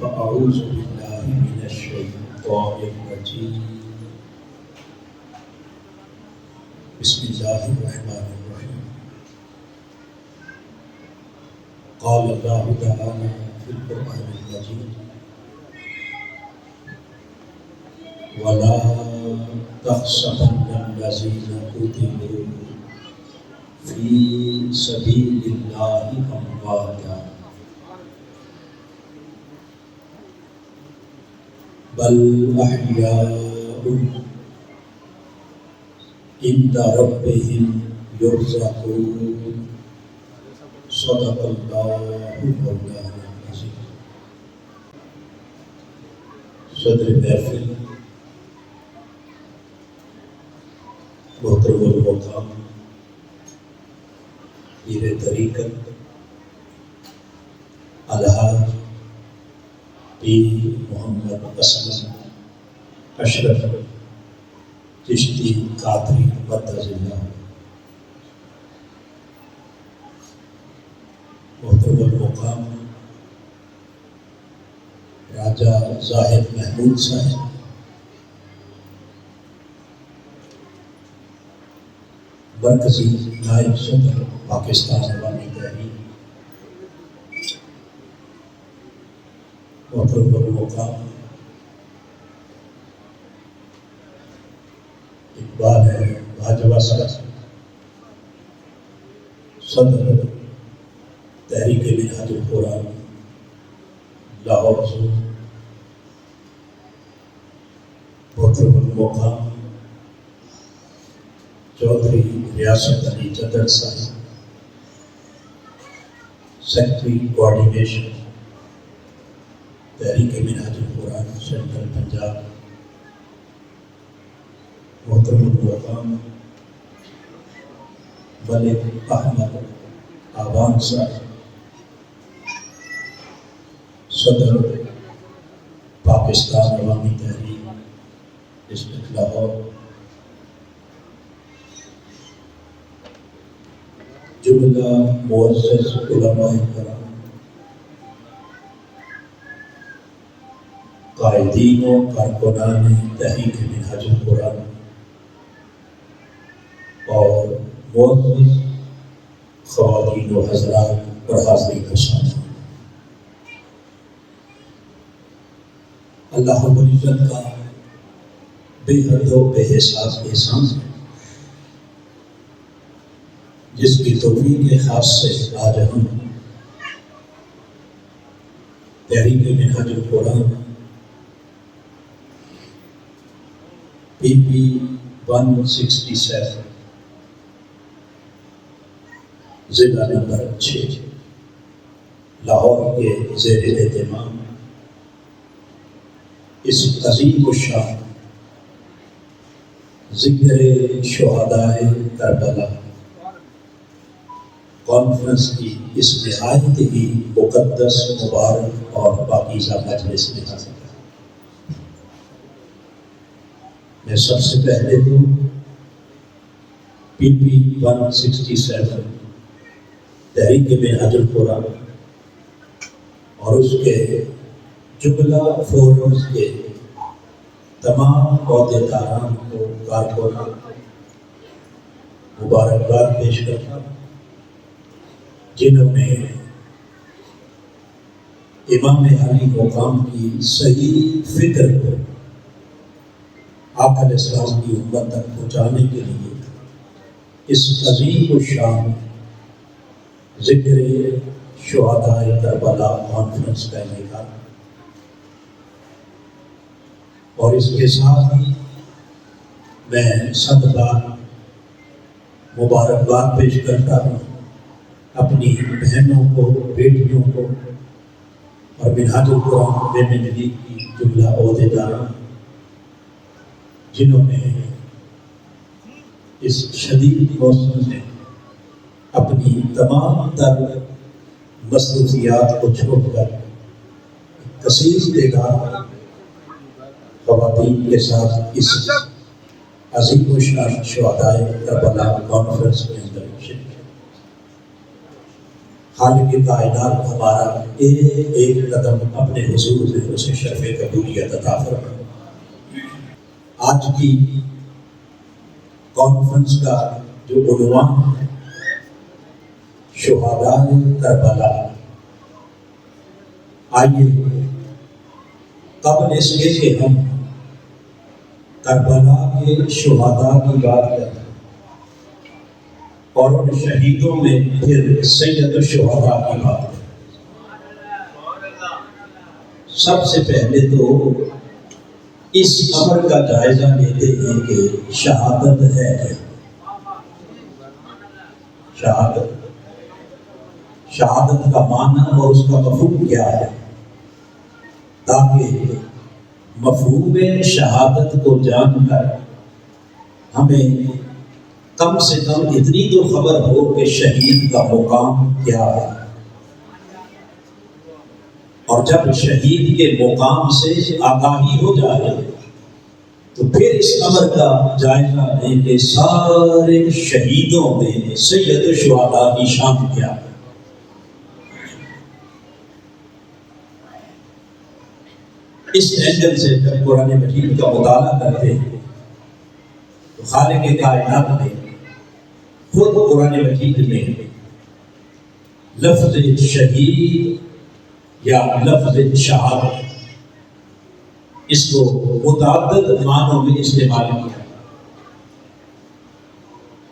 فأعوذ بالله من الشيطان الرجيم بسم الله الرحمن الرحيم قال الله تعالى في القرآن المجيد ولا تحسبن الذين قتلوا في سبيل الله أمواتا بل أحياء عند ربهم يرزقون صدق الله مولانا العظيم. صدر محفل محترم المقام پیر طریقت الحاج پیر محمد اسلم اشرف چشتی قادری مدظ اللہ، محترم المقام راجہ زاہد محمود صاحب، مرکزی نائب صدر پاکستان عوامی تحریک، محترم المقام اقبال ہے باجوہ صاحب، صدر تحریک منہاج القرآن لاہور سے، محترم المقام چودھری ریاست علی جدر صاحب، سیکٹری کوآرڈینیشن تحریک منہاج القرآن سینٹرل پنجاب، محترم المقام ملک احمد آوان صاحب، صدر پاکستان عوامی تحریک ڈسٹرکٹ لاہور، جملہ معزز علماء کرام، قائدین و کارکنان تحریک منہاج القرآن اور معزز خواتین و حضرات اور حاضرین الشان، اللہ رب العزت کا بے حد و بے حساب احسان ہے جس کی توفیق خاص سے آج ہم تحریک منہاج القرآن PP 167 ضلع نمبر 6 لاہور کے زیر اہتمام اس عظیم الشان ذکر شہدائے کربلا کانفرنس کی اس نہایت ہی مقدس مبارک اور پاکیزہ مجلس میں حاضر ہے۔ میں سب سے پہلے تو PP 167 تحریک منہاج القرآن اور اس کے جملہ فورمز کے تمام عہدیداران کو کارکنان مبارکباد پیش کرتا ہوں جنہوں نے امام علی مقام کی صحیح فکر کو آقا علیہ السلام کی امت تک پہنچانے کے لیے اس عظیم الشان ذکر شہدائے کربلا کانفرنس کا انعقاد، اور اس کے ساتھ ہی میں 100 بار مبارکباد پیش کرتا ہوں اپنی بہنوں کو، بیٹیوں کو اور منہاج القرآن ویمن لیگ کی جملہ عہدیداران جنہوں نے اس شدید موسم میں اپنی تمام تر مصروفیات کو چھوڑ کر کثیر تعداد خواتین کے ساتھ اس عظیم الشان شہدائے کربلا کانفرنس کے اندر شرکت۔ خالق کائنات ہمارا ایک قدم اپنے حضور میں اسے شرف قبولیت عطا فرمائے۔ آج کی کانفرنس کا جو عنوان ہے شہداء کربلا، آئیے قبل اس کے کہ ہم کربلا کے شہداء کی بات کریں اور ان شہیدوں میں پھر سید الشہداء کی بات کریں، سب سے پہلے تو اس امر کا جائزہ لیتے ہیں کہ شہادت ہے کیا؟ شہادت کا معنی اور اس کا مفہوم کیا ہے، تاکہ مفہوم شہادت کو جان کر ہمیں کم سے کم اتنی تو خبر ہو کہ شہید کا مقام کیا ہے، اور جب شہید کے مقام سے آگاہی ہو جائے تو پھر اس امر کا جائزہ لیں کہ سارے شہیدوں میں سید الشہداء کی شان کیا ہے۔ اس اینگل سے جب قرآن مجید کا مطالعہ کرتے ہیں تو خالق کائنات نے خود قرآن مجید میں لفظ شہید یا لفظ شہادت اس کو متعدد معنوں میں استعمال کیا،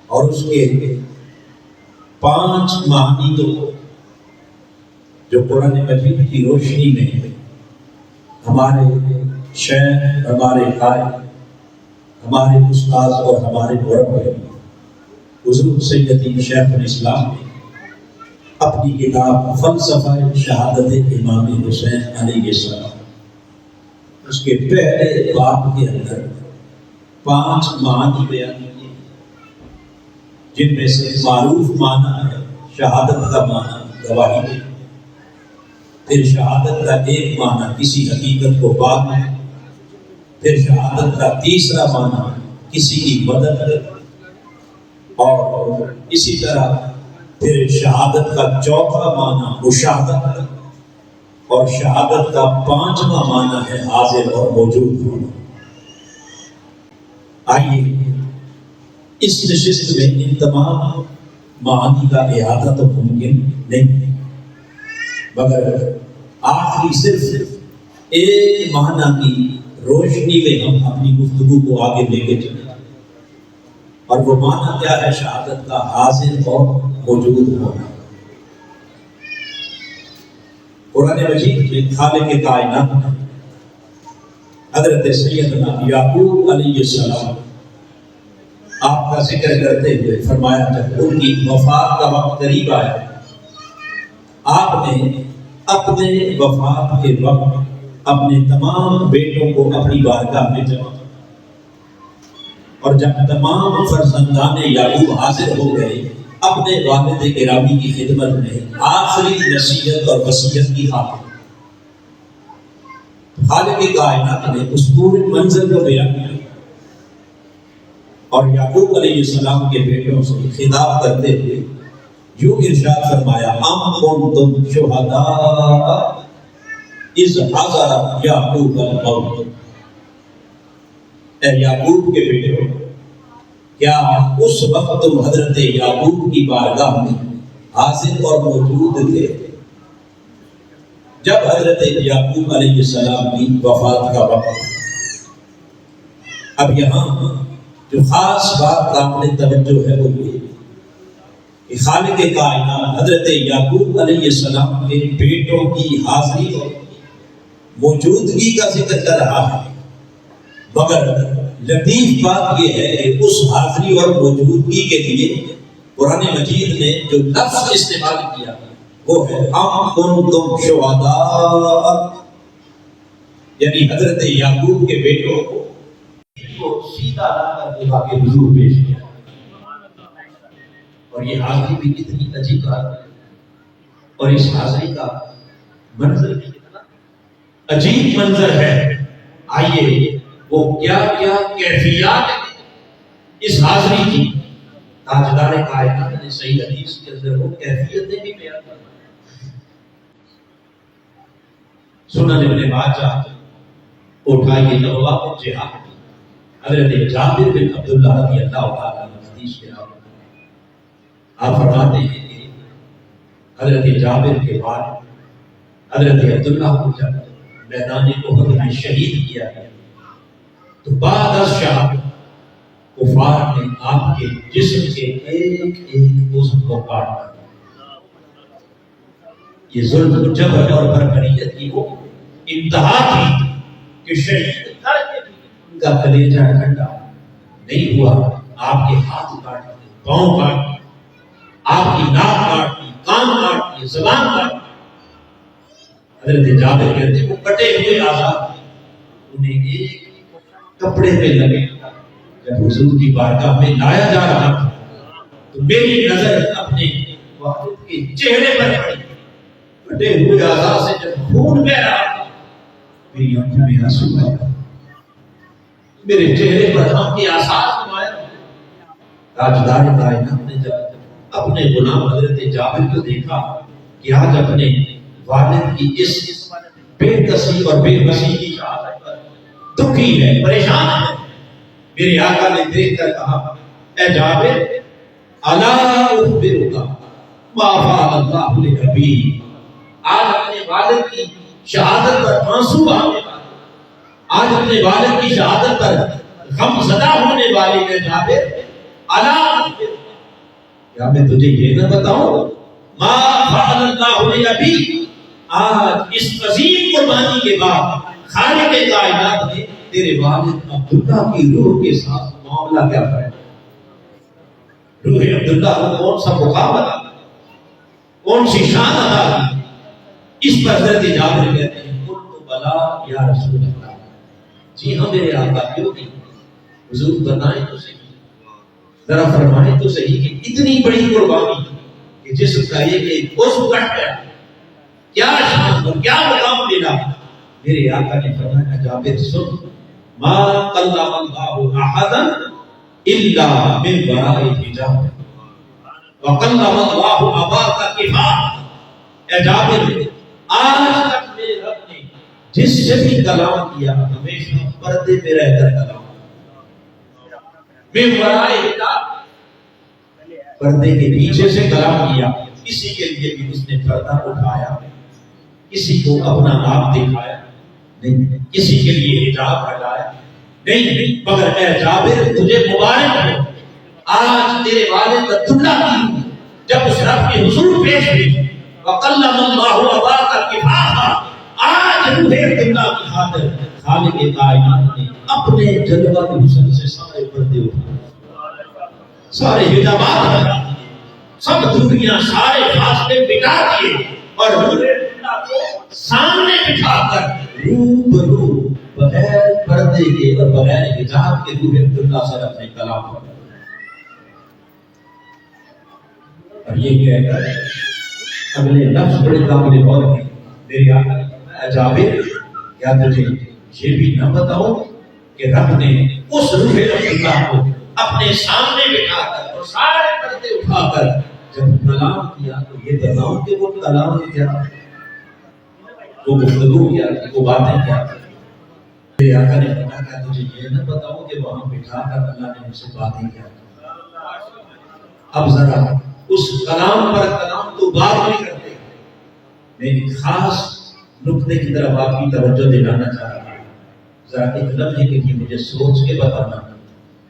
اور اس کے 5 معنی تو جو قرآن مجید کی روشنی میں ہمارے شیخ، ہمارے قائد، ہمارے استاد اور ہمارے مربی حضور سیدی شیخ الاسلام نے اپنی کتاب فلسفہ شہادت امام حسین علیہ السلام اس کے پہلے باب کے اندر 5 معنی بیان کیے، جن میں سے معروف معنی ہے شہادت کا معنی گواہی ہے، پھر شہادت کا ایک معنی کسی حقیقت کو پانا، پھر شہادت کا تیسرا معنی کسی کی مدد، اور اسی طرح پھر شہادت کا چوتھا معنی مشاہدت، اور شہادت کا 5واں معنی ہے حاضر اور موجود ہونا۔ آئیے اس نشست میں ان تمام معانی کا احاطہ تو ممکن نہیں، مگر آخری صرف ایک معنی کی روشنی میں ہم اپنی گفتگو کو آگے لے کے چلیں، اور وہ معنی کیا ہے شہادت کا؟ حاضر اور موجود ہونا۔ قرآن مجید میں خالق کائنات حضرت سیدنا یعقوب علیہ السلام آپ کا ذکر کرتے ہوئے فرمایا جب ان کی وفات کا وقت قریب آیا، آپ نے اپنے وفات کے وقت اپنے تمام بیٹوں کو اپنی بارگاہ میں جمع، اور جب تمام فرزندان یعقوب حاضر ہو گئے اپنے والد گرامی کی خدمت میں آخری نصیحت اور وصیت کی خاطر، خالق کائنات نے اس پورے منظر کو بیان کیا اور یعقوب علیہ السلام کے بیٹوں سے خطاب کرتے ہوئے یوں ارشاد فرمایا، ام کنتم شہداء اذ حضر یعقوب الموت، اے یعقوب کے بیٹوں، کیا اس وقت تم حضرت یعقوب کی بارگاہ میں حاضر اور موجود تھے جب حضرت یعقوب علیہ السلام کی وفات کا وقت؟ اب یہاں جو خاص بات قابل توجہ ہے وہ یہ کہ خالق کائنات حضرت یعقوب علیہ السلام کے بیٹوں کی حاضری اور موجودگی کا ذکر کر رہا ہے، مگر لطیف بات یہ ہے کہ اس حاضری اور موجودگی کے لیے قرآن مجید نے جو لفظ استعمال کیا وہ ہے ام کنتم شہداء، یعنی حضرت یعقوب کے بیٹوں کو سیدھا لا کر کے واقع حضور پیش کیا، اور یہ حاضری بھی کتنی عجیب بات ہے، اور اس حاضری کا منظر بھی کتنا عجیب منظر ہے۔ آئیے وہ کیا کیا کیفیات اس حاضری کی تاجدار کائنات نے صحیح حدیث کے اندر وہ کیفیتیں بھی بیان کی. سنن ابن ماجہ اٹھائیے ابواب جہاد حضرت جابر بن عبداللہ رضی اللہ تعالیٰ عنہ حدیث کے نام آپ فرماتے ہیں کہ حضرت جابر کے بعد حضرت عبداللہ کو جب میدان احد میں شہید کیا گیا تو بعد از شہادت کفار نے آپ کے جسم کے ایک ایک عضو کو کاٹا. یہ ظلم جبر اور بربریت کی وہ انتہا تھی کہ شہید کر کے ان کا کلیجہ ٹھنڈا نہیں ہوا. آپ کے ہاتھ کاٹ دیے، پاؤں کاٹ دیے، آپ کی ناک کاٹ دی، کان کاٹ دیے، زبان کاٹ دی. حضرت جابر کہتے ہیں وہ کٹے ہوئے آزاد انہیں ایک کپڑے پہ لگے. جب حضور کی بارگاہ میں لایا جا رہا تھا تو میری نظر اپنے والد کے چہرے پر پڑی. کٹے ہوئے اعضاء سے جب خون بہ رہا تھا میری آنکھوں میں آنسو آیا، میرے چہرے پر غم کے آثار نمایاں. تاجدار کائنات نے جب اپنے غلام حضرت جابر کو دیکھا کہ آج اپنے والد کی اس بے کسی اور بے بسی کی شہادت پر دکھی ہے، پریشان ہے، میرے آقا نے دیکھ کر کہا اے جابر الا اخبرک ما فعل اللہ لابی. آج اپنے والد کی شہادت پر آنسو بہانے والے، آج اپنے والد کی شہادت پر غم زدہ ہونے والے میں جابر الا اخبرک، کیا میں تجھے یہ نہ بتاؤں ما فعل اللہ لابی. آج اس عظیم قربانی کے بعد خالق کائنات نے تیرے والد عبداللہ کی روح کے ساتھ معاملہ کیا کرے. روح عبداللہ کو کون سا مقابلہ، کون سی شان ادا کی. اس پر حضرت جابر کہتے ہیں قلت بلا یا رسول اللہ، جی ہاں میرے آقا کیوں نہیں، حضور بتائیں تو صحیح، ذرا فرمائیں تو صحیح کہ اتنی بڑی قربانی کہ جسم کا ایک عضو کٹ گیا، کیا شان اور کیا مقام ملا. میرے آقا نے فرمایا جابر سن ما کلم اللہ احدا الا من وراء حجاب وکلم اللہ اباک کفاح. اے جابر آج تک میرے رب نے جس سے بھی کلام کیا ہمیشہ پردے میں رہ کر کلام من وراء حجاب، پردے کے پیچھے سے کلام کیا. کسی کے لیے بھی اس نے پردہ اٹھایا، کسی کو اپنا آپ دکھایا نہیں، کسی کے لیے حجاب ہٹایا نہیں، مگر اے جابر تجھے مبارک ہو، آج تیرے والد عبداللہ کی جب اس رب کے حضور پیش ہوئی وَقَلَّمَ اللَّهُ أَبَاكَ كِفَاحًا، آج روح عبداللہ کی خاطر خالق کائنات نے اپنے جلوہ حسن سے سارے پردے اٹھائے، سارے حجابات ہٹا دیے، سب دوریاں سارے فاصلے مٹا دیے اور روح عبداللہ کو سامنے بٹھا کر روبرو بغیر پردے کے اور بغیر حجاب کے روح عبداللہ سے اپنے کلام پر اور یہ کہہ کر اگلے لفظ بڑے قابل غور ہیں. میرے آقا نے فرمایا جابر کیا تجھے یہ بھی نہ بتاؤں کہ رب نے اس روح عبداللہ کو اپنے سامنے بٹھا کر اور سارے پردے اٹھا کر جب کلام کیا تو یہ بتاؤں کہ وہ کلام کیا، وہ گفتگو کیا، وہ باتیں کیا. میرے آقا نے فرمایا کہ تجھے یہ نہ بتاؤں کہ وہاں بٹھا کر اللہ نے مجھ سے باتیں کیا. اب ذرا اس کلام پر کلام تو بات نہیں کرتے، میں ایک خاص نقطے کی طرف آپ کی توجہ دلانا چاہ رہا ہوں. ذرا ایک لمحے کے لیے مجھے سوچ کے بتانا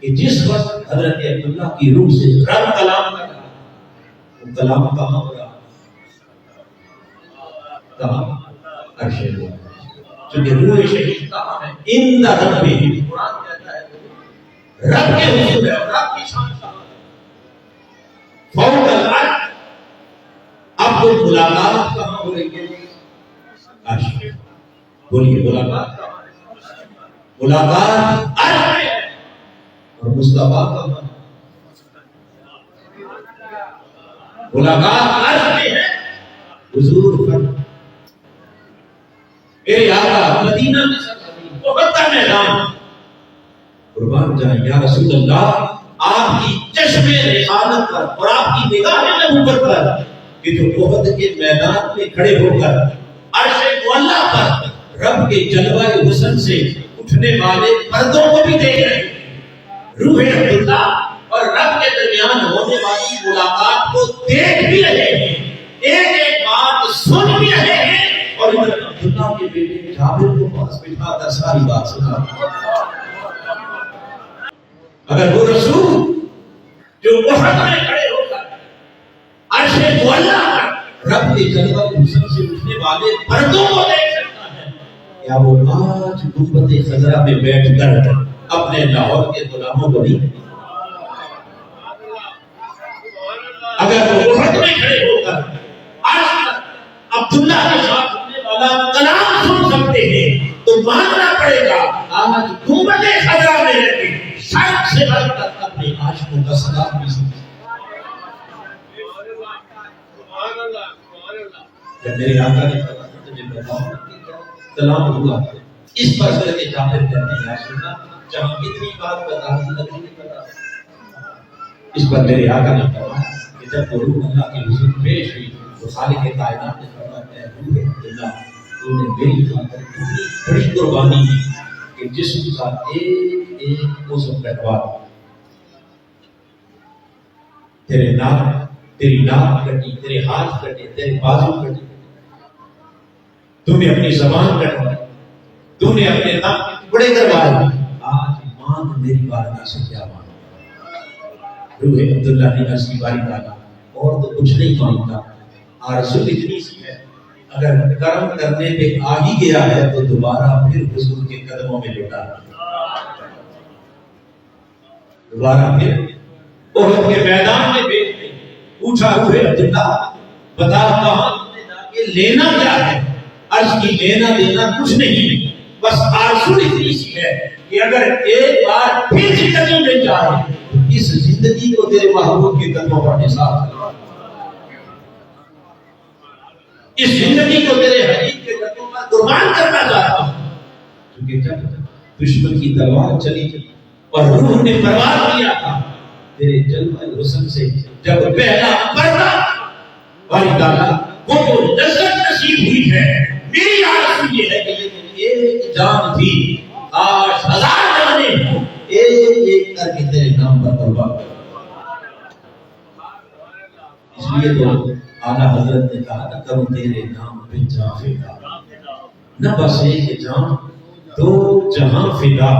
کہ جس وقت حضرت عبداللہ کی روح سے رب کلام کر رہا وہ کلام کہاں ہو رہا، کہاں عرش اللہ. چونکہ روح شہید کہاں ہے، ان رب بھی قرآن کہتا ہے رب کے حضور ہے، رب کی شان کہاں ہے فوق العرش. اب وہ ملاقات کہاں ہو رہی ہے، عرش. بولیے ملاقات کہاں ہے، ملاقات عرش میں ہے. اور مصطفیٰ کہاں ہے، ملاقات عرش میں ہے. حضور پر میرے آقا مدینہ میں سرزمین احد کا میدان قربان جائیں یا رسول اللہ. آپ کی چشم رسالت پر اور آپ کی نگاہ نبوت پر کہ جو احد کے میدان میں کھڑے ہو کر عرش معلا پر رب کے جلوہ حسن سے اٹھنے والے پردوں کو بھی دیکھ رہے ہیں، روح عبداللہ اور رب کے درمیان ہونے والی ملاقات کو دیکھ بھی رہے ہیں، ایک ایک بات سن بھی رہے ہیں، اور ادھر عبداللہ کے بیٹے جابر کو پاس بٹھا کر ساری بات سنا۔ اگر وہ رسول جو احد میں کھڑے ہو کر عرش معلا پر رب کے جلوہ حسن سے اٹھنے والے پردوں کو دیکھ سکتا ہے، کیا وہ آج گنبد خضرا میں بیٹھ کر اپنے لاہور کے غلاموں کو نہیں؟ اگر وہ احد میں کھڑے ہو کر عبداللہ کے ساتھ ہونے والا کلام سن سکتے ہیں تو ماننا پڑے گا آج گنبد خضرا میں رہ کے شرق سے غرب تک اپنے عاشقوں کا سلام بھی سن۔ جب میرے آقا نے تجھے بتاؤ کلام ہوا اس پر کر کے جابر کہتے ہیں یا رسول اللہ جہاں کتنی بات بتا دی لگی نہیں پتا۔ اس پر میرے آقا نے کہا کہ جب وہ روح اللہ کی حضور پیش ہوئی تو خالق کائنات نے فرمایا اے روح عبداللہ تو نے میری خاطر اتنی بڑی قربانی کی کہ جسم کا ایک ایک عضو کٹوا تیرے تیری ناک کٹی، تیرے ہاتھ کٹے، تیرے بازو کٹے، تو نے اپنی زبان کٹوائی، تو نے اپنے ناک ٹکڑے کروائے، آج مانگ میری بارگاہ سے کیا مانگ؟ روح عبداللہ نے عرض کی باری ڈالا اور تو کچھ نہیں مانگتا، آرزو اتنی سی ہے اگر کرم کرنے پہ آ ہی گیا ہے تو دوبارہ پھر حضور کے قدموں میں لوٹا، دوبارہ پھر احد کے میدان میں بیٹھ گئی۔ پوچھا روح عبداللہ بتا کہاں کہ لینا کیا ہے؟ عرض کی لینا دینا کچھ نہیں، بس آرزو اتنی سی ہے کہ اگر ایک بار پھر زندگی میں جائے تو اس زندگی کو تیرے محبوب کے قدموں پر نثار کر، اس زندگی کو تیرے حبیب کے قدموں پر قربان کرنا چاہتا ہوں، کیونکہ جب دشمن کی تلوار چلی اور روح نے پرواز کیا تھا تیرے جلوہ حسن سے جب پہلا پردہ باری ڈالا وہ جو لذت نصیب ہوئی ہے، میری آرزو یہ ہے کہ یہ ایک جان تھی آج ہزار جانیں ہوں، ایک ایک کر کے تیرے نام پر قربان۔ اس لیے تو اعلیٰ حضرت نے کہا نہ کروں تیرے نام پہ جاں فدا، نہ بس ایک جان دو جہاں فدا،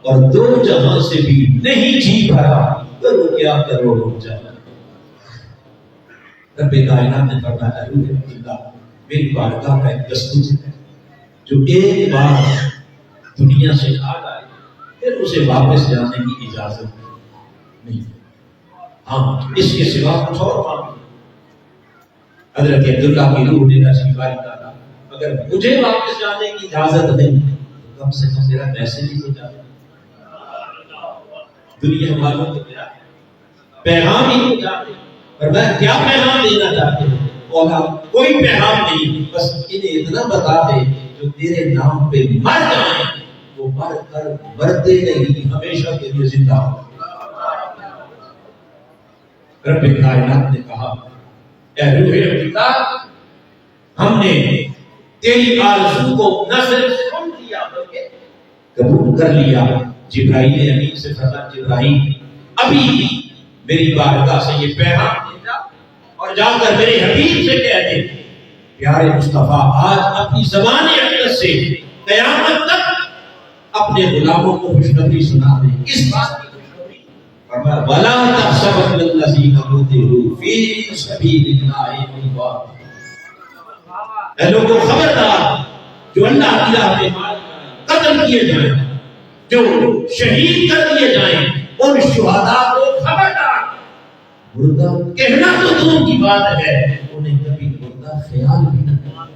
اور دو جہاں سے بھی نہیں جی بھرا، کرو کیا کرو جہاں۔ رب کائنات نے فرمایا روح عبداللہ میری بارگاہ کا ایک دستور ہے، جو ایک بار دنیا سے آ جائے پھر اسے واپس جانے کی اجازت نہیں، ہاں اس کے سوا کچھ اور کام نہیں۔ حضرت عبداللہ کی روح نے عرض کی باری ڈالا اگر مجھے واپس جانے کی اجازت نہیں تو کم سے کم میرا میسج ہی ہو جائے، دنیا والوں کو میرا پیغام ہی ہو جاتے، اور میں کیا پیغام دینا چاہتے ہیں؟ مولا کوئی پیغام نہیں، بس انہیں اتنا بتا دے جو تیرے نام پہ مر جائیں وہ مر کر مرتے نہیں، ہمیشہ کے لیے زندہ ہو۔ رب کائنات نے کہا اے روح عبداللہ ہم نے تیری آرزو کو نہ صرف سن لیا بلکہ قبول کر لیا۔ جبرائیل امین سے فرمایا جبرائیل ابھی میری بارگاہ سے یہ پیغام لے جا اور جا کر میرے حبیب سے کہہ دے پیارے مصطفیٰ آج اپنی زبان اقدس سے قیامت تک اپنے غلاموں کو خوشخبری سنا دے، اس بات کی خوشخبری فرمایا وَلَا تَحْسَبَنَّ الَّذِينَ قُتِلُوا فِي سَبِيلِ اللَّهِ أَمْوَاتٌ، اے لوگوں خبردار جو اللہ کی راہ میں قتل کیے جائیں، جو شہید کر دیے جائیں، ان شہداء کو خبردار مردہ کہنا تو دور کی بات ہے، انہیں کبھی مردہ خیال بھی نہ کرنا،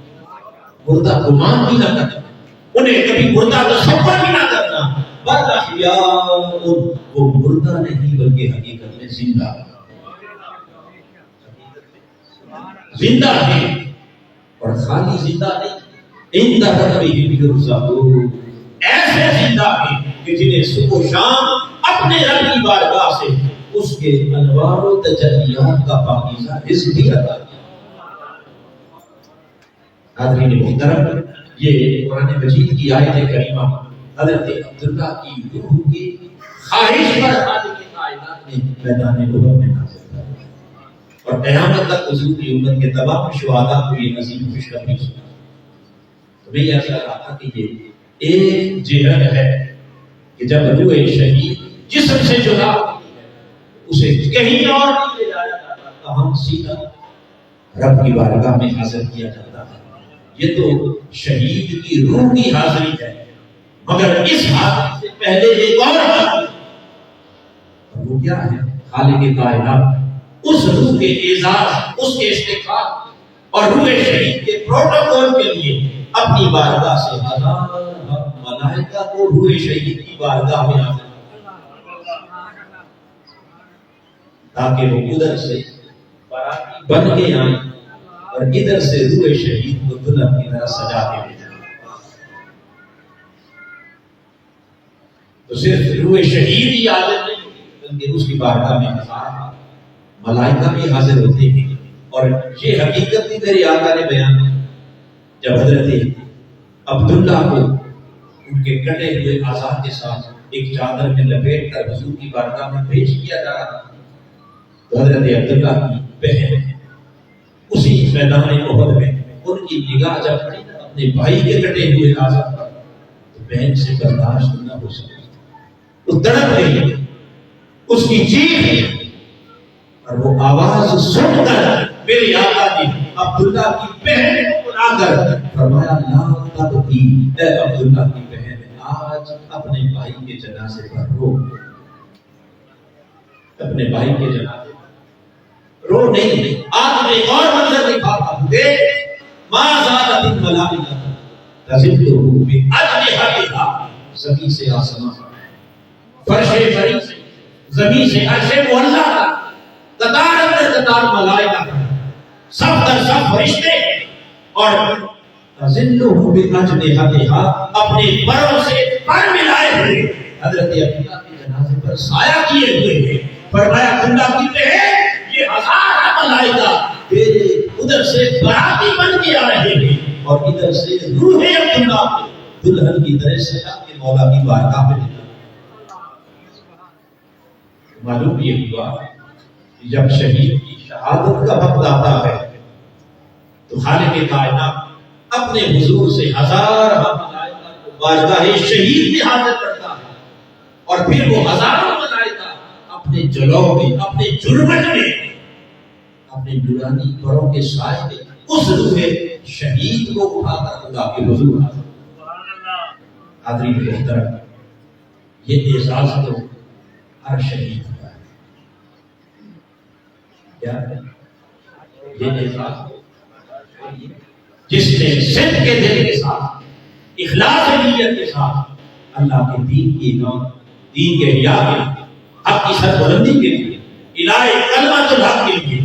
مردہ گمان بھی نہ کرنا، انہیں کبھی مردہ تصور بھی نہ کرنا، بل احیاء وہ مردہ نہیں بلکہ حقیقت میں زندہ زندہ ہے، اور خالی زندہ نہیں، انتہا بھی یرزقون ایسے زندہ ہیں کہ جنہیں صبح و شام اپنے رب کی بارگاہ سے اس کے انوار و تجلیات کا پاکیزہ رزق بھی عطا کیا۔ حاضرین محترم، یہ قرآن مجید کی آیت کریمہ حضرت عبداللہ کی روح کی خواہش پر خالق کائنات نے میدان احد میں نازل کیا اور قیامت تک حضور کی امت کے تمام شہداء کو یہ نصیب خوشخبری سنا۔ تو میں یہ عرض کر رہا تھا کہ یہ ایک جہد ہے کہ جب روح شہید جسم سے جدا ہوتی ہے اسے کہیں اور نہیں لے جایا جاتا، کہاں سیدھا رب کی بارگاہ میں حاضر کیا جاتا ہے۔ یہ تو شہید کی روح کی حاضری ہے، مگر اس حاضری سے پہلے ایک اور حاضری، اور وہ کیا ہے؟ خالق کائنات اس روح کے اعزاز، اس کے استحقاق اور روح شہید کے پروٹوکول کے لیے اپنی بارگاہ سے ہزار ملائکہ کو روح شہید کی بارگاہ میں آتے تاکہ وہ ادھر سے باراتی بن کے آئیں اور ادھر سے روح شہید کو دلہن کی طرح سجا کے لے جائیں۔ تو صرف روح شہید ہی حاضر نہیں بلکہ اس کی بارگاہ میں ہزار ملائکہ بھی حاضر ہوتے ہیں۔ اور یہ حقیقت بھی میرے آقا نے بیان کی جب حضرت عبداللہ کو ان کے کٹے ہوئے اعضاء کے ساتھ ایک چادر میں لپیٹ کر حضور کی بارگاہ میں پیش کیا جا رہا تھا، تو حضرت عبداللہ کی بہن اسی میدان احد میں ان کی نگاہ جب پڑی اپنے بھائی کے کٹے ہوئے اعضاء پر تو بہن سے برداشت نہ ہو سکی، وہ تڑپ گئی، اس کی چیخ اور وہ آواز سن کر میرے آقا نے عبداللہ کی بہن کو بلا کر فرمایا لا تبکی، اے عبداللہ کی بہن آج اپنے بھائی کے جنازے پر رو، اپنے بھائی کے جنازے پر رو نہیں۔ آج میں ایک اور منظر دکھاتا ہوں، ماں زالت الملائکہ تزلہ بأجنحتہا، زمین سے آسمان، فرش بری سے زمین سے عرش معلی تک قطار اندر قطار ملائکہ، سب در سب فرشتے، اور تزلہ بأجنحتہا اپنے پروں سے پر ملائے ہوئے حضرت عبداللہ کے جنازے پر سایہ کیے ہوئے ہیں۔ فرمایا عبداللہ کی بہن یہ ہزار ملائکہ تیرے ادھر سے باراتی بن کے آ رہے ہیں اور ادھر سے روح عبداللہ کو دلہن کی طرح سجا کے مولا کی بارگاہ میں لے معلوم یہ ہوا کہ جب شہید کی شہادت کا وقت آتا ہے تو خالق کائنات اپنے حضور سے ہزار ملائکہ کو بارگاہ شہید میں حاضر کرتا ہے، اور پھر وہ ہزاروں ملائکہ اپنے جلو میں، اپنے جرمٹ میں، اپنے نورانی پروں کے سائے میں اس روح شہید کو اٹھا کر خدا کے حضور حاضر۔ حاضرین محترم، یہ اعزاز تو ہر شہید کا ہے، کیا ہے یہ اعزاز جس نے صدق کے دل کے ساتھ، اخلاص نیت کے ساتھ اللہ کے دین کی نام، دین کے حیا کے لیے، حق کی سربلندی کے لیے، الہ کلمۃ الحق کے لیے،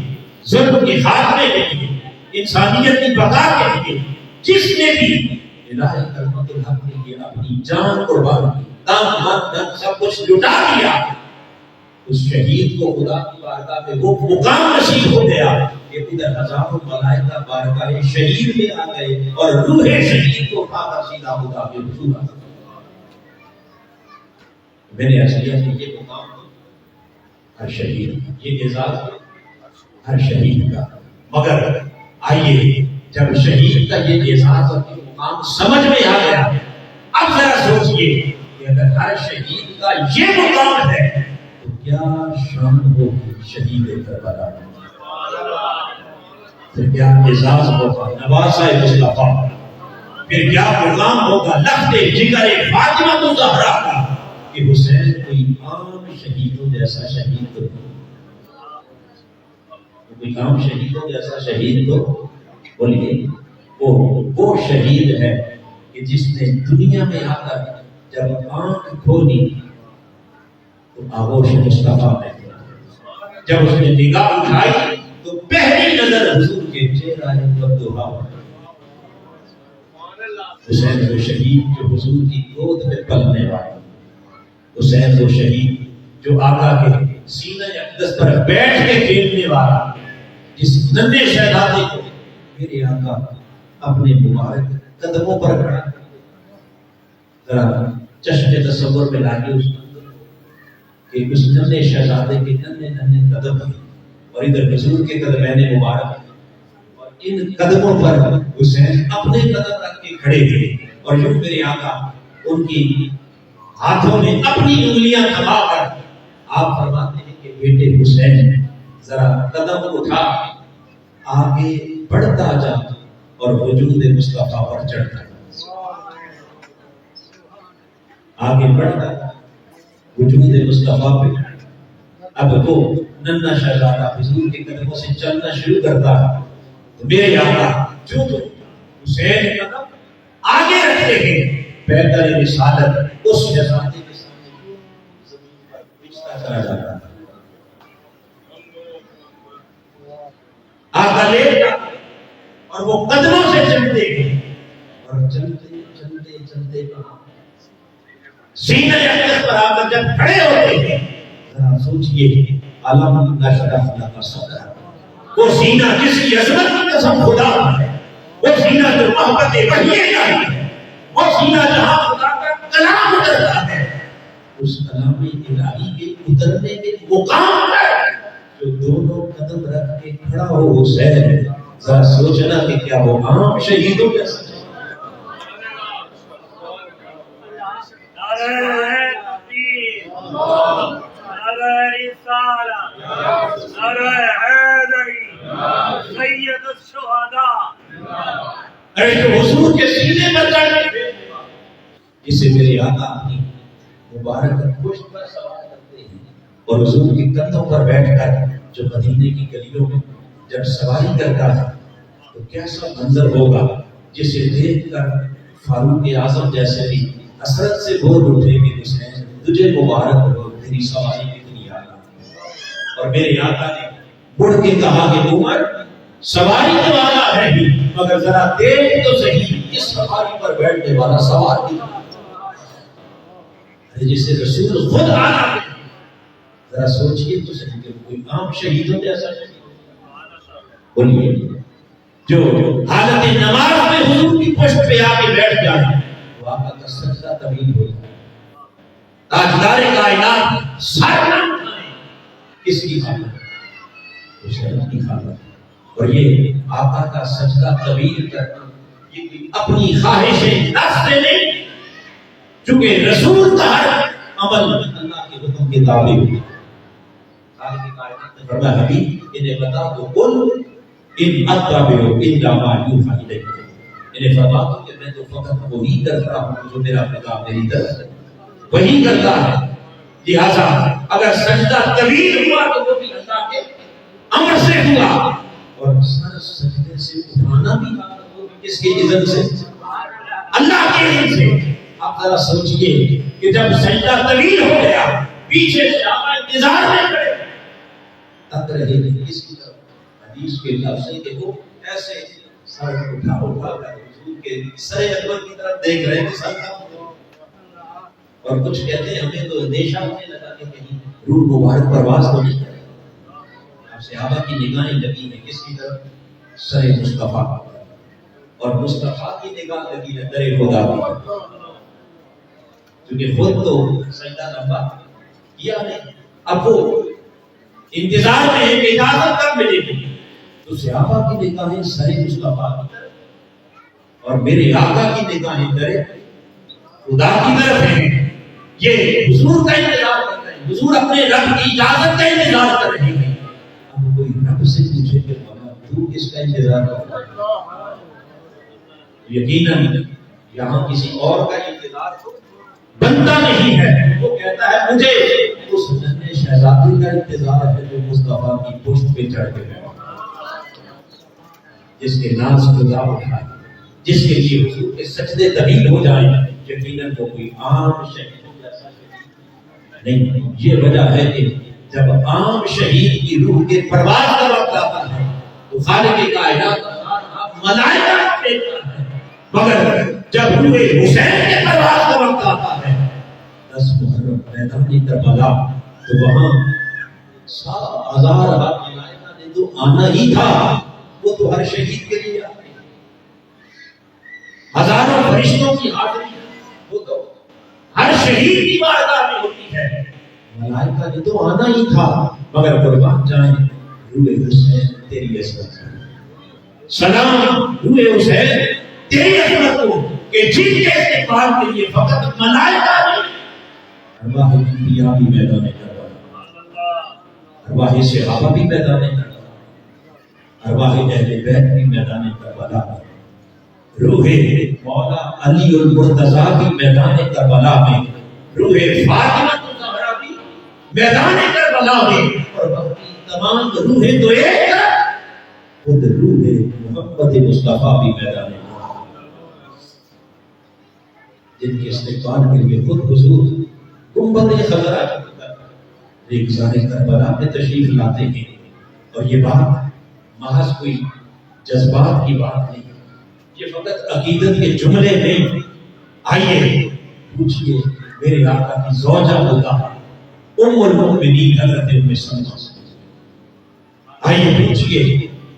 ظلم کے خاتمے کے لیے، انسانیت کی بقا کے لیے جس نے بھی الہ کلمۃ الحق کے لیے اپنی جان قربان کی، تن من دھن سب کچھ لٹا دیا، اس شہید کو خدا کی بارگاہ میں وہ مقام نصیب ہو گیا کہ ادھر ہزاروں ملائکہ بارگاہ شہید میں آ گئے اور روح شہید کو اٹھا کر سیدھا خدا کے حضور آ گئے۔ میں نے عرض کیا کہ یہ مقام ہر شہید، یہ اعزاز ہر شہید کا، مگر آئیے جب شہید کا یہ اعزاز اور یہ مقام سمجھ میں آ گیا، اب ذرا سوچئے کہ اگر ہر شہید کا یہ مقام ہے تو کیا شان ہوگی شہید کربلا، پھر کیا اعزاز ہوگا نواسہ مصطفیٰ، پھر کیا مقام ہوگا لخت جگر فاطمہ الزہرا کا کہ حسین کوئی عام شہیدوں جیسا شہید تو کوئی عام شہیدوں جیسا شہید تو بولیے وہ شہید ہے کہ جس نے دنیا میں آ کر جب آنکھ کھولی تو آغوش مصطفیٰ میں، جب اس نے نگاہ اٹھائی تو پہلی نظر حضور کے چہرہ پر دوہا حسین وہ شہید جو حضور کی گود میں پلنے والا، حسین وہ شہید جو آقا کے سینہ اقدس پر بیٹھ کے کھیلنے والا، جس ننھے شہزادے کو میرے آقا اپنے مبارک قدموں پر کھڑا، ذرا چشم تصور میں لائیے اس کہ اس ننھے شہزادے کے ننھے قدم ہیں اور ادھر حضور کے قدمین مبارک، اور ان قدموں پر حسین اپنے قدم رکھ کے کھڑے تھے، اور یوں میرے آقا ان کی ہاتھوں میں اپنی انگلیاں دبا کر آپ فرماتے ہیں کہ بیٹے حسین ذرا قدم اٹھا، آگے بڑھتا جا اور وجود مصطفیٰ پر چڑھتا جا، آگے بڑھتا جا وجود مصطفیٰ پہ۔ اب وہ ننھا شہزادہ حضور کے قدموں سے چلنا شروع کرتا ہے تو میرے آقا جو حسین قدم آگے رکھتے ہیں، پیدل رسالت اس شہزادے کے سامنے زمین پر بچھتا چلا جاتا ہے۔ آقا لیٹ اور وہ قدموں سے چلتے ہیں، اور چلتے چلتے چلتے سینہ اقدس پر آ کر جب کھڑے ہوتے ہیں، ذرا سوچئے علم نشرح لک صدرک، وہ سینہ جس کی عظمت کی قسم خدا ہے، وہ سینہ جو محبت وحی الہی ہے، وہ سینہ جہاں خدا کا کلام اترتا ہے، اس کلام الہی کے اترنے کے مقام پر جو دونوں قدم رکھ کے کھڑا ہو حسین، ذرا سوچنا کہ کیا وہ عام شہیدوں جیسا ہے؟ ارے جو حضور کے سینے پر چڑھ کے جسے میرے آقا اپنی مبارک پشت پر سوار کرتے ہیں اور حضور کے کندھوں پر بیٹھ کر جو مدینے کی گلیوں میں جب سواری کرتا ہے تو کیسا منظر ہوگا جسے دیکھ کر فاروق اعظم جیسے بھی حسرت سے بول اٹھے کہ حسین تجھے مبارک ہو، تیری سواری کتنی اعلیٰ۔ اور میرے آقا نے مڑ کے کہا کہ عمر سواری تو والا ہے ہی، مگر ذرا دیکھ تو صحیح اس سواری پر بیٹھنے والا سوار کی، جسے رسول خود آنا، ذرا سوچئے تو صحیح کہ کوئی عام شہیدوں جیسا بولیے جو حالت نماز میں حضور کی پشت پہ آ کے بیٹھ جائے، وہ آقا کا سجدہ طویل ہو جائے، تاجدار کائنات سر نہ اٹھائیں، کس کی خاطر؟ حسین کی خاطر۔ اور یہ آقا کا سجدہ طویل کرنا یہ کوئی اپنی خواہش نفس سے نہیں، چونکہ رسول کا ہر عمل اللہ کے حکم کے تابع ہے۔ خالق کائنات نے فرمایا حبیب انہیں بتا دو، قل ان اتبع الا ما یوحی الی، انہیں فرما دو کہ میں تو فقط وہی کرتا ہوں جو میرا خدا میری طرف سے وہی کرتا ہے، لہذا اگر سجدہ طویل ہوا تو وہ بھی اللہ کے امر سے ہوا، اور سر سجدے سے اٹھانا بھی وہ بھی کس کی اذن سے؟ اللہ کی اذن سے۔ آپ ذرا سوچئے کہ جب سجدہ طویل ہو گیا، پیچھے صحابہ انتظار میں کھڑے تک رہے نہیں، کس کی طرف؟ حدیث کے لفظ ہے کہ وہ ایسے سر اٹھا کر حضور کے سر اکبر کی طرف دیکھ رہے ہیں، سر کا اور کچھ کہتے ہیں ہمیں تو اندیشہ ہونے لگا کہ کہیں روح مبارک پرواز تو نہیں کرے۔ اب صحابہ کی نگاہیں لگی ہیں کس کی طرف؟ سر مصطفیٰ، اور مصطفیٰ کی نگاہ لگی ہے در خدا کی، کیونکہ خود تو سجدہ لمبا کیا نہیں، اب وہ انتظار میں ہے کہ اجازت کب ملے گی، تو صحابہ کی نگاہیں سر مصطفیٰ کی طرف اور میرے آقا کی نگاہیں در خدا کی طرف ہیں۔ یہ حضور کا انتظار کر رہے ہیں، حضور اپنے رب کی اجازت کا انتظار کر رہے ہیں۔ اب کوئی رب سے پوچھے کہ مولا تو کس کا انتظار کر رہا ہے؟ یقیناً یہاں کسی اور کا انتظار تو بنتا نہیں ہے، وہ کہتا ہے مجھے اس ننھے شہزادے کا انتظار ہے جو مصطفیٰ کی پشت پہ چڑھ کے بیٹھا، جس کے ناز خدا اٹھائے، جس کے لیے حضور کے سجدے طویل ہو جائیں۔ یقیناً تو کوئی عام شہیدوں جیسا شہید نہیں۔ یہ وجہ ہے کہ جب عام شہید کی روح کے پرواز کا وقت آتا ہے تو خالق کائنات ملائکہ دیکھتا ہے، مگر جب روح حسین کے پرواز کا وقت آتا ہے 10 محرم میدان کربلا تو وہاں 7,000 ملائکہ نے تو آنا ہی تھا، وہ تو ہر شہید کے لیے آتے ہیں، ہزاروں فرشتوں کی حاضری وہ تو ہر شہید کی بارگاہ میں ہوتی ہے، ملائکہ نے تو آنا ہی تھا، مگر قربان جائیں روح حسین تیری عظمت کو، سلام روح حسین تیری عظمت کو کہ جن کے استقبال کے لیے فقط ملائکہ نہیں، ارواح انبیاء بھی میدان کربلا، ارواح صحابہ بھی میدان کربلا، ارواح اہل بیت بھی میدان کربلا، روح مولا علی المرتضیٰ بھی میدان کربلا میں، روح فاطمہ الزہرا بھی میدان کربلا میں، اور باقی تمام روحیں تو ایک ہے، خود روح محمد مصطفیٰ بھی میدان کربلا، جن کے استقبال کے لیے خود حضور گنبد خضرا ریگزار کربلا میں تشریف لاتے ہیں۔ اور یہ بات محض کوئی جذبات کی بات نہیں، یہ فقط عقیدت کے جملے نہیں۔ آئیے پوچھئے میرے آقا کی زوجہ ہوتا ام المؤمنین حضرت ام سلمہ سے، آئیے پوچھئے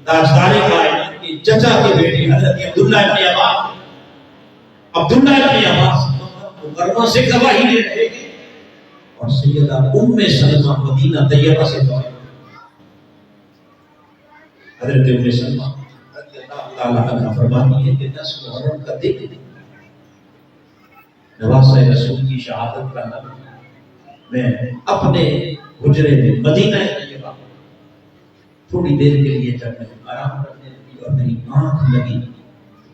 تاجدار کائنات کے چچا کے بیٹے حضرت عبداللہ ابن عباس، عبداللہ ابن عباس مکرمہ سے گواہی دے رہے ہیں، اور سیدہ ام سلمہ مدینہ طیبہ سے گواہی، حضرت ام سلمہ رضی اللہ تعالیٰ عنہ فرماتی ہے کہ 10 محرم کا دن نواسہ رسول کی شہادت کا دن، میں اپنے حجرے میں مدینہ طیبہ تھوڑی دیر کے لیے جب میں آرام کرنے لگی اور میری آنکھ لگی،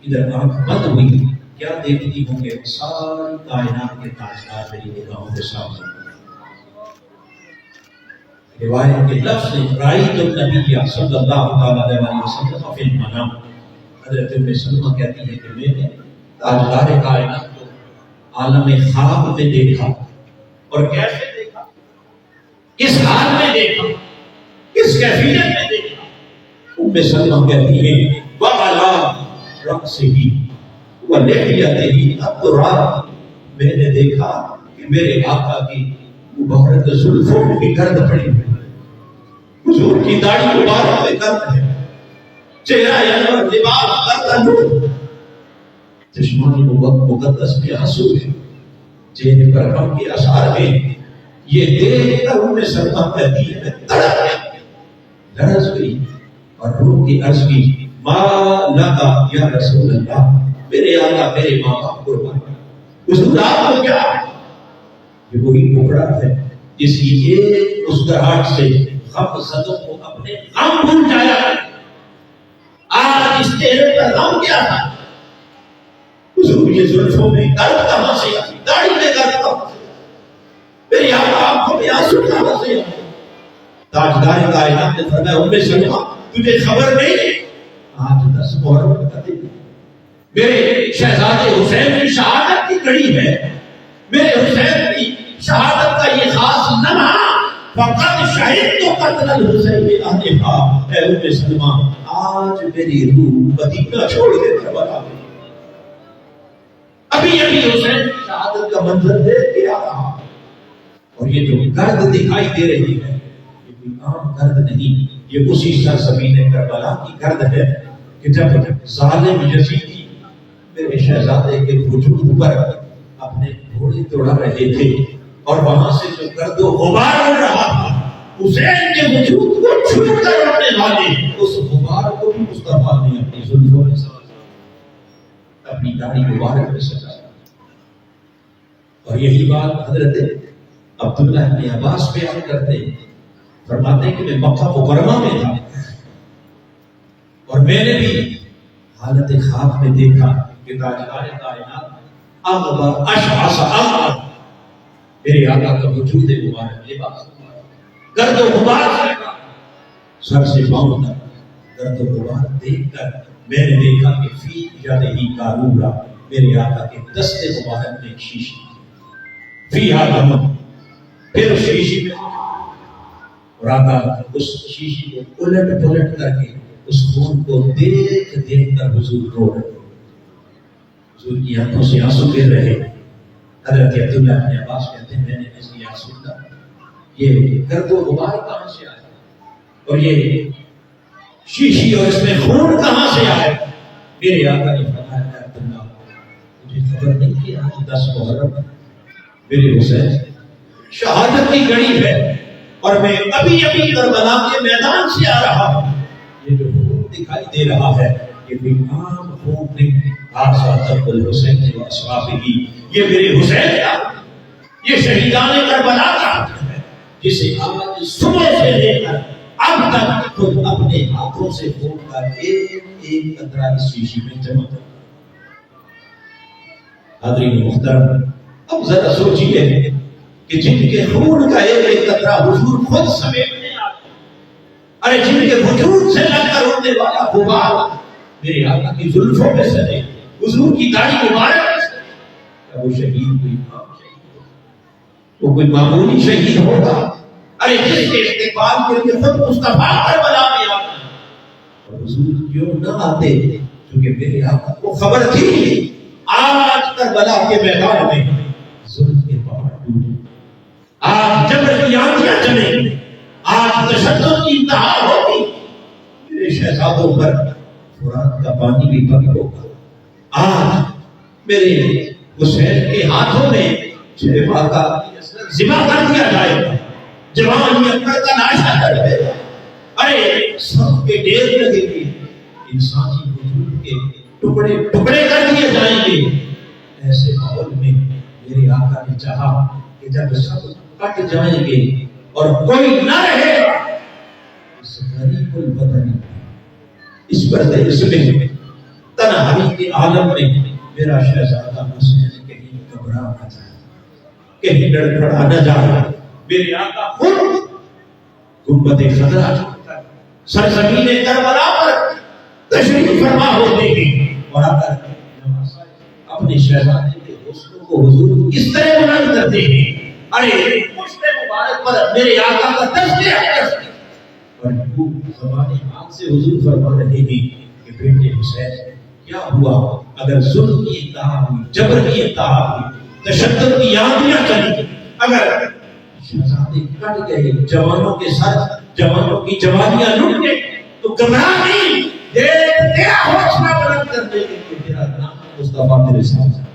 ادھر آنکھ بند ہوئی، کیا دیکھتی ہوں کہ ساری کائنات کے تاجدار میری نگاہوں کے سامنے۔ روایت کے لفظ رأیت النبی صلی اللہ تعالیٰ علیہ وسلم فی المنام، حضرت ام سلمہ کہتی ہے کہ میں نے تاجدار کائنات کو عالم خواب میں دیکھا، اور کیسے دیکھا، کس حال میں دیکھا، کس کیفیت میں دیکھا۔ ام سلمہ کہتی ہے وَعَلَىٰ رَأْسِهِ وَلِحْيَتِهِ التُّرَابُ، میں نے دیکھا کہ میرے آقا کی مبارک زلفوں میں گرد پڑی ہوئی، حضور کی داڑھی مبارک میں گرد ہے، چہرہ انور لباس کرتا نور، چشمان مقدس میں آنسو ہے، چہرے پر غم کے آثار ہیں۔ یہ دیکھ کر ام سلمہ کہتی ہے میں تڑپ گئی، لرز گئی اور رو کے عرض کی ما لکا یا رسول اللہ، میرے آقا میرے ماں باپ قربان، حضور آپ کو کیا ہے؟ یہ وہی ٹکڑا ہے جس کی ایک مسکراہٹ سے غم زدوں کو اپنے غم بھول جایا ہے۔ آج اس چہرے پر غم کیا تھا؟ حضور یہ زلفوں میں درد کہاں سے آئی، داڑھی میں درد کہاں سے آئی، میری آقا آنکھوں میں آنسو کہاں سے آئی؟ تاجدار کائنات نے فرمایا ام سلمہ تجھے خبر نہیں، آج 10 محرم کا دن میرے شہزادے حسین کی شہادت کی گھڑی ہے، میرے حسین کی شہادت کا یہ خاص لمحہ، فقط شہید تو قتل الحسین آنفا، اے ام سلمہ آج میری روح مدینہ چھوڑ کے کربلا گئی، ابھی ابھی حسین کی شہادت کا منظر دیکھ کے آ رہا، اور یہ جو گرد دکھائی دے رہی ہے یہ کوئی عام گرد نہیں، یہ اسی سرزمین کربلا کی گرد ہے کہ جب ظالم یزیدی میرے شہزادے کے وجود پر اپنے گھوڑے دوڑا رہے تھے، اور وہاں سے جو گرد و غبار اڑ رہا تھا، حسین کے وجود کو چھو کر اڑنے والے اس غبار کو بھی مصطفیٰ نے اپنی زلفوں میں سجایا، اپنی داڑھی مبارک میں سجایا۔ اور یہی بات حضرت عبداللہ ابن عباس بیان کرتے ہیں، فرماتے ہیں کہ میں مکہ مکرمہ میں تھا اور میں نے بھی حالت خواب میں دیکھا کہ تاجدار کائنات اغبر اشعث اغبر، میرے آقا کا وجود مبارک لباس گرد و غبار سے سر سے پاؤں تک گرد و غبار دیکھ کر میں نے دیکھا کہ فی یدہ قارورہ، میرے آقا کے دست مبارک میں ایک شیشی فی دم، پھر اس شیشی میں اور آقا اس شیشی کو الٹ پلٹ کر کے اس خون کو دیکھ دیکھ کر حضور رو رہے، حضور کی آنکھوں سے آنسو گر رہے۔ حضرت عبداللہ ابن عباس کہتے ہیں میں نے اس کی آنسو کا یہ گرد و غبار کہاں سے آیا اور یہ شیشی اور اس میں خون کہاں سے آیا؟ میرے آقا نے فرمایا اے عبداللہ مجھے خبر نہیں کہ آج 10 محرم میرے حسین شہادت کی گھڑی ہے اور میں ابھی ابھی کربلا کے میدان سے آ رہا ہوں. یہ جو خون دکھائی دے رہا ہے یہ کوئی عام خون نہیں. آزاد الحسین و اصحابہ، یہ میرے حسین کا، یہ شہیدان کربلا کا ہے جسے آج صبح سے لے کر اب تک خود اپنے ہاتھوں سے خون کا ایک ایک قطرہ اس شیشی میں جمع کر. حاضرین محترم، اب ذرا سوچئے کہ جن کے خون کا ایک ایک قطرہ حضور خود سمیٹنے آتے، ارے جن کے وجود سے لگ کر اڑنے والا غبار میرے آقا کی زلفوں میں سنے، حضور کی داڑھی مبارک میں سنے، کیا وہ شہید کوئی عام شہید ہوگا؟ وہ کوئی معمولی شہید ہوگا؟ ارے جس کے استقبال کے لیے خود مصطفیٰ کربلا میں آتا اور حضور کیوں نہ آتے؟ کیونکہ میرے آقا کو خبر تھی آج کربلا کے میدان میں ظلم کے پہاڑ ٹوٹے، آج جبر کی آندیاں چلیں گی، آج تشدد کی انتہا ہوگی، میرے شہزادوں پر فرات کا پانی بھی بند ہوگا. آج میرے حسین کے ہاتھوں میں چھ ماہ کا ذبح کر دیا جائے گا، جوان اکبر کا ناشا کر دے گا. ارے سب کے ڈھیر لگیں گے، انسانی وجود کے ٹکڑے ٹکڑے کر دیے جائیں گے. ایسے ماحول میں میرے آقا نے چاہا کہ جب سب کٹ جائیں گے اور کوئی نہ رہے گا، اس غریب البدن اس پردے میں تنہائی کے عالم میں میرا شہزادہ حسین کہیں گھبرا نہ جائے، کہیں لڑکھڑا نہ جائے. میرے آقا خود گنبد خضرا سرزمین کربلا پر تشریف فرما ہوتے ہیں اور اگر اپنے شہزادے کے حسن کو حضور اس طرح بلند کرتے ہیں، ارے مشت مبارک پر میرے آقا کا تذکرہ کرتے ہیں اور زبان حال سے حضور فرما رہے ہیں کہ بیٹے حسین کیا ہوا اگر ظلم کی انتہا ہوئی، جبر کی انتہا ہوئی، تشدد کی آندیاں چلی، اگر شہزادے کٹ گئے، جوانوں کے سر، جوانوں کی جوانیاں لٹ گئی، تو گھبرا نہیں، تیرا حوصلہ بلند کر دے گے کہ تیرا نام مصطفیٰ میرے سامنے.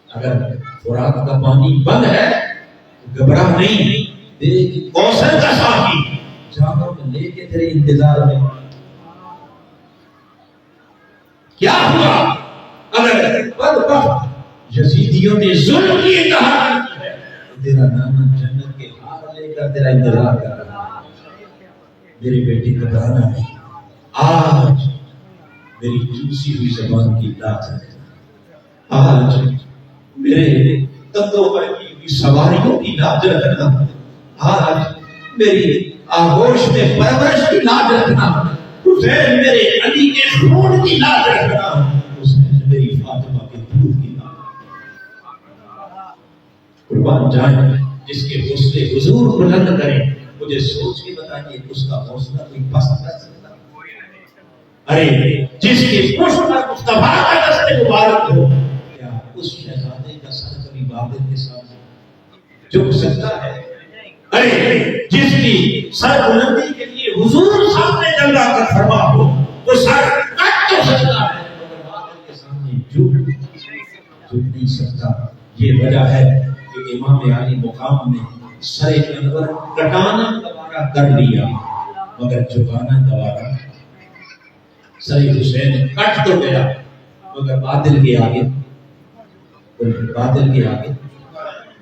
اگر فرات کا پانی بند ہے تو گھبرا نہیں، دیکھ کوثر کا ساقی جام لے کے تیرے انتظار میں. کیا ہوا اگر بدبخت یزیدیوں نے ظلم کی انتہا کی ہے تو تیرا نام جنت کے ہار لے کر تیرا انتظار کر رہا ہے. میرے بیٹے گھبرانا نہیں، آج میری چوسی ہوئی زبان کی لاج ہے، آج میرے تندوں پر کی ہوئی سواریوں کی لاج رکھنا، آج میری آغوش میں پرورش کی لاج رکھنا، حسین میرے علی کے خون کی لاج رکھنا، حسین میری فاطمہ کے دودھ کی لاج رکھنا. قربان جائیں جس کے حوصلے حضور بلند کریں. مجھے سوچ کے بتائیے اس کا حوصلہ کوئی پست کر سکتا؟ ارے جس کے پشت پر مصطفیٰ کا دست مبارک ہو، کیا اس شہزادے کا سر کبھی بابر کے سامنے جھک سکتا ہے؟ ارے جس کی سر بلندی کے لیے حضور سامنے جنگا کر فرما ہو، وہ سر کٹ تو سکتا ہے مگر بابر کے سامنے جھک نہیں سکتا. یہ وجہ ہے کہ امام علی مقام میں سر انور کٹانا گوارا کر لیا مگر جھکانا گوارا. سر حسین کٹ تو گیا مگر باطل کے آگے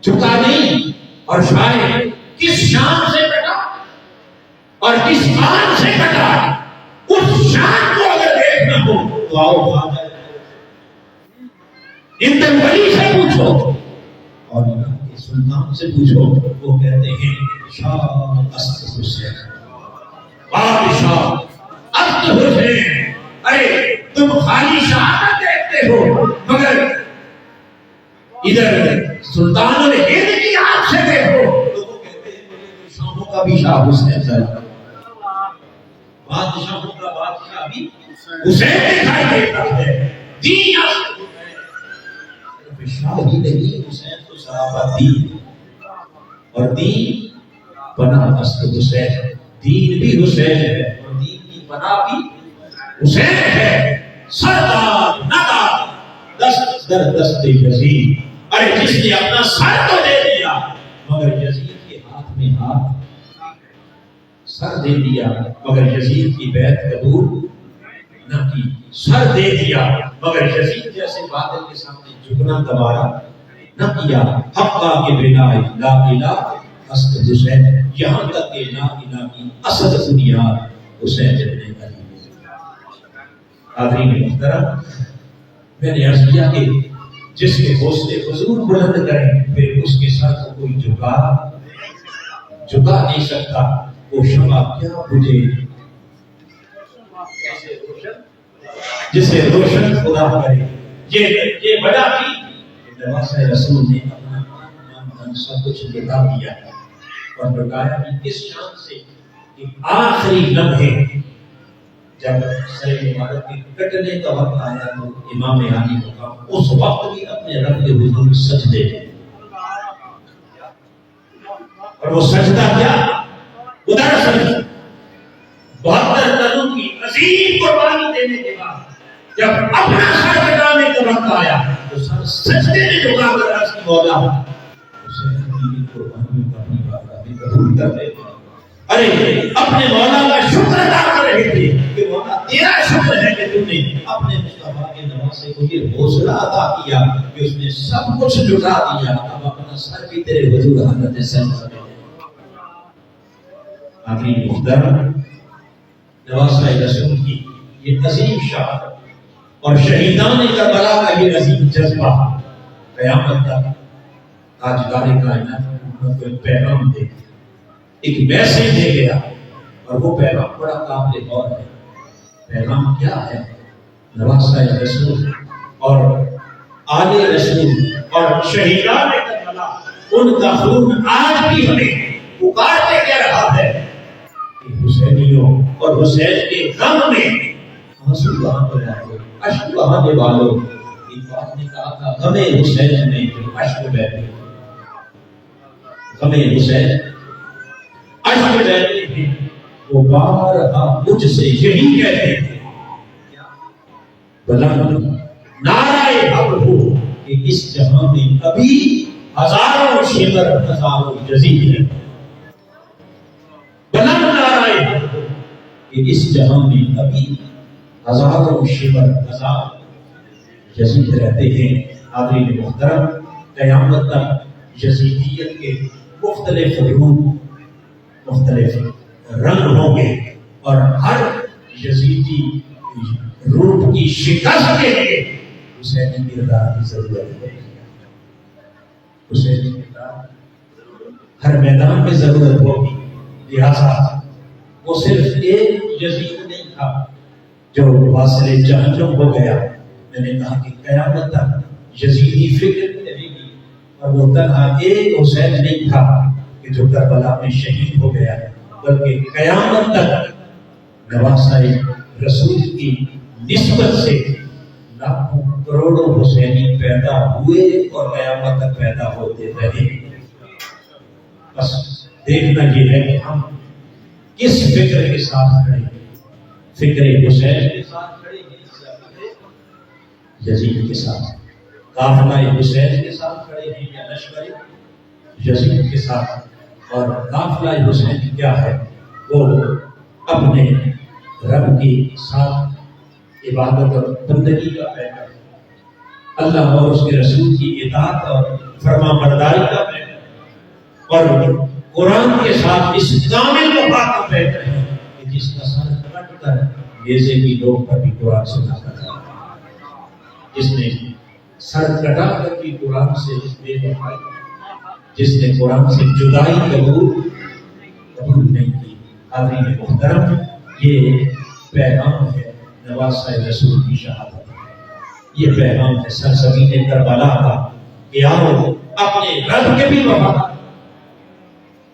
جھکا نہیں. اور شاید کس شان سے کٹا اور کس مان سے کٹا، اس شان کو اگر دیکھنا ہو تو آؤ خواجہ انتن ولی سے پوچھو اور سلطان سے پوچھو. وہ کہتے ہیں شاہ اسد حسین، بادشاہ اسد حسین. ارے تم خالی شہادت دیکھتے ہو مگر ادھر سلطان الہند کی آنکھ سے دیکھو تو وہ کہتے ہیں مجھے شاہوں کا بھی شاہ حسین ہے، بادشاہوں کا بادشاہ بھی حسین دکھائی دیتا ہے. دین شاہ ہی نہیں، حسین تو صحابہ دین. اور دین پناہ اصل حسین، دین بھی حسین ہے اور دین کی پناہ بھی حسین ہے۔ سردار ندار دست در دست یزید، ارے جس نے اپنا سر تو دے دیا مگر یزید کے ہاتھ میں ہاتھ، سر دے دیا مگر یزید کی بیعت قبول نہ کی، سر دے دیا مگر یزید جیسے باطل کے سامنے جھکنا گوارا نہ کیا۔ حقا کے بنا لا الہ اصل حسین، یہاں تک کہ لا الہ کی اصل بنیاد حسین ابن علی۔ حاضرین محترم، میں نے عرض کیا کہ جس کے حوصلے حضور بلند کریں پھر اس کے سر کو کوئی جھکا نہیں سکتا۔ وہ شمع کیا بجھے جسے روشن خدا کرے، یہ بڑا کی نواسہ رسول نے اپنا سب کچھ لٹا دیا اور لٹایا بھی اس شان سے کہ آخری لمحے جب سر مبارک کے کٹنے کا وقت آیا تو امام علی مقام اس وقت بھی اپنے رب کے حضور سجدے تھے، اور وہ سجدہ کیا؟ ادھر سجدہ 72 تنوں کی عظیم قربانی دینے کے بعد جب اپنا سر کٹانے کا وقت آیا تو سر سجدے میں جھکا کر عرض کی مولا اسے اپنی قربانی کا اپنی بات میں قبول کر لے۔ ارے اپنے مولا کا شکر ادا کر رہے تھے کہ مولا تیرا شکر ہے کہ تم نے اپنے مصطفیٰ کے نواسے کو یہ حوصلہ عطا کیا کہ اس نے سب کچھ لٹا دیا، اب اپنا سر بھی تیرے حضور حضرت سجدہ میں۔ آخری محترم، نواسہ رسول کی یہ عظیم شان اور شہیدان کربلا کا یہ عظیم جذبہ قیامت تک تاجدار کائنات کو ایک پیغام دے، ایک میسج دے گیا، اور وہ پیغام بڑا قابل غور ہے۔ پیغام کیا ہے؟ نواسہ رسول اور آل رسول اور شہیدان کربلا، ان کا خون آج بھی ہمیں پکارتے کہہ رہا ہے کہ حسینیوں اور حسین کے غم میں آنسو کہاں پر آئے، اشک کہاں دے والو۔ ایک بات نے کہا تھا غم حسین میں جو اشک بہتے، غم حسین اشک بہتے تھے، وہ بارہا مجھ سے یہی کہتے تھے بلند نعرہ حق ہو کہ اس جہاں میں ابھی ہزاروں شمر ہزاروں یزید ہیں، بلند نعرہ حق ہو کہ اس جہاں میں ابھی ہزاروں شمر ہزار یزید رہتے ہیں۔ حاضرین محترم، قیامت تک یزیدیت کے مختلف روپ، مختلف رنگ ہوں گے، اور ہر یزیدی روپ کی شکست کے لیے حسینی کردار کی ضرورت ہے۔ حسینی کردار ہر میدان میں ضرورت ہوگی، لہذا وہ صرف ایک یزید نہیں تھا جو واصل جہنم ہو گیا۔ میں نے کہا کہ قیامت تک یزیدی فکر رہے گی، اور وہ تنہا ایک حسین نہیں تھا کہ جو کربلا میں شہید ہو گیا، بلکہ قیامت تک نواسہ رسول کی نسبت سے لاکھوں کروڑوں حسینی پیدا ہوئے اور قیامت تک پیدا ہوتے رہے۔ بس دیکھنا یہ ہے کہ ہم کس فکر کے ساتھ کھڑے ہیں، فکر حسین کے ساتھ کھڑے ہیں یا فکر یزید کے ساتھ، قافلہ حسین کے ساتھ کھڑے ہیں یا لشکر یزید کے ساتھ۔ اور قافلہ حسین کیا ہے؟ وہ اپنے رب کے ساتھ عبادت اور بندگی کا پیغام، اللہ اور اس کے رسول کی اطاعت اور فرما برداری کا پیغام، اور قرآن کے ساتھ اس کامل وفا کا پیغام ہے کہ جس کا سر کٹ کر نیزے کی لوگ پر بھی قرآن سنا کرتا ہے، جس نے سر کٹا کر بھی قرآن سے بے وفائی، جس نے قرآن سے جدائی قبول نہیں کی۔ حاضرین محترم، یہ پیغام ہے نواسہ رسول کی شہادت، یہ پیغام ہے سرزمین کربلا کا کہ آؤ اپنے رب کے بھی وفادار،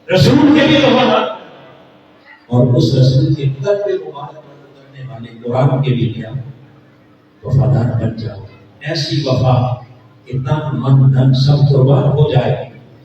رسول کے بھی وفادار، اور اس رسول کے قلب مبارک پر اترنے والے قرآن کے بھی کیا وفادار بن جاؤ۔ ایسی وفا کہ تن من دھن سب قربان ہو جائے